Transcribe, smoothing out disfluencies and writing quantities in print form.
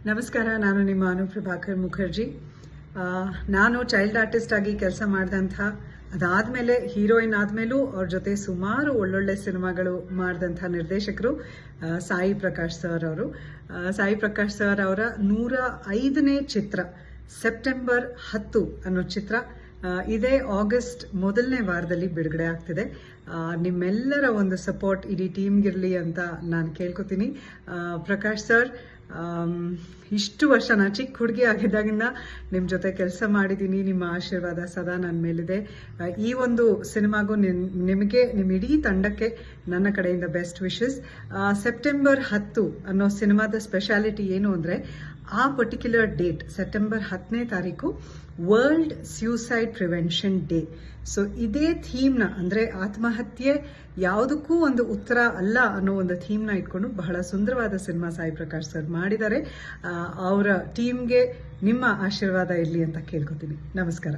ನಮಸ್ಕಾರ, ನಾನು ನಿಮ್ಮ ಅನುಪ್ರಭಾಕರ್ ಮುಖರ್ಜಿ. ನಾನು ಚೈಲ್ಡ್ ಆರ್ಟಿಸ್ಟ್ ಆಗಿ ಕೆಲಸ ಮಾಡಿದಂಥ, ಅದಾದಮೇಲೆ ಹೀರೋಯಿನ್ ಆದಮೇಲೂ ಅವ್ರ ಜೊತೆ ಸುಮಾರು ಒಳ್ಳೊಳ್ಳೆ ಸಿನಿಮಾಗಳು ಮಾಡಿದಂಥ ನಿರ್ದೇಶಕರು ಸಾಯಿ ಪ್ರಕಾಶ್ ಸರ್ ಅವರು. ಸಾಯಿ ಪ್ರಕಾಶ್ ಸರ್ ಅವರ 105ನೇ ಚಿತ್ರ ಸೆಪ್ಟೆಂಬರ್ 10 ಅನ್ನೋ ಚಿತ್ರ ಇದೇ ಆಗಸ್ಟ್ ಮೊದಲನೇ ವಾರದಲ್ಲಿ ಬಿಡುಗಡೆ ಆಗ್ತಿದೆ. ನಿಮ್ಮೆಲ್ಲರ ಒಂದು ಸಪೋರ್ಟ್ ಇಡೀ ಟೀಮ್ಗಿರಲಿ ಅಂತ ನಾನು ಕೇಳ್ಕೊತೀನಿ. ಪ್ರಕಾಶ್ ಸರ್, ಇಷ್ಟು ವರ್ಷ ನಾನು ಚಿಕ್ಕ ಹುಡುಗಿ ಆಗಿದ್ದಾಗಿಂದ ನಿಮ್ಮ ಜೊತೆ ಕೆಲಸ ಮಾಡಿದ್ದೀನಿ. ನಿಮ್ಮ ಆಶೀರ್ವಾದ ಸದಾ ನನ್ನ ಮೇಲಿದೆ. ಈ ಒಂದು ಸಿನಿಮಾಗೂ ನಿಮಗೆ, ನಿಮ್ಮ ಇಡೀ ತಂಡಕ್ಕೆ ನನ್ನ ಕಡೆಯಿಂದ ಬೆಸ್ಟ್ ವಿಶಸ್. ಸೆಪ್ಟೆಂಬರ್ 10 ಅನ್ನೋ ಸಿನಿಮಾದ ಸ್ಪೆಷಾಲಿಟಿ ಏನು ಅಂದರೆ, ಆ ಪರ್ಟಿಕ್ಯುಲರ್ ಡೇಟ್ ಸೆಪ್ಟೆಂಬರ್ 10ನೇ ತಾರೀಕು world suicide prevention day. So ಇದೇ ಥೀಮ್ನ, ಅಂದರೆ ಆತ್ಮಹತ್ಯೆ ಯಾವುದಕ್ಕೂ ಒಂದು ಉತ್ತರ ಅಲ್ಲ ಅನ್ನೋ ಒಂದು ಥೀಮ್ನ ಇಟ್ಕೊಂಡು ಬಹಳ ಸುಂದರವಾದ ಸಿನಿಮಾ ಸಾಯಿ ಪ್ರಕಾಶ್ ಸರ್ ಮಾಡಿದ್ದಾರೆ. ಅವರ ಟೀಮ್ಗೆ ನಿಮ್ಮ ಆಶೀರ್ವಾದ ಇರಲಿ ಅಂತ ಕೇಳ್ಕೊತೀನಿ. ನಮಸ್ಕಾರ.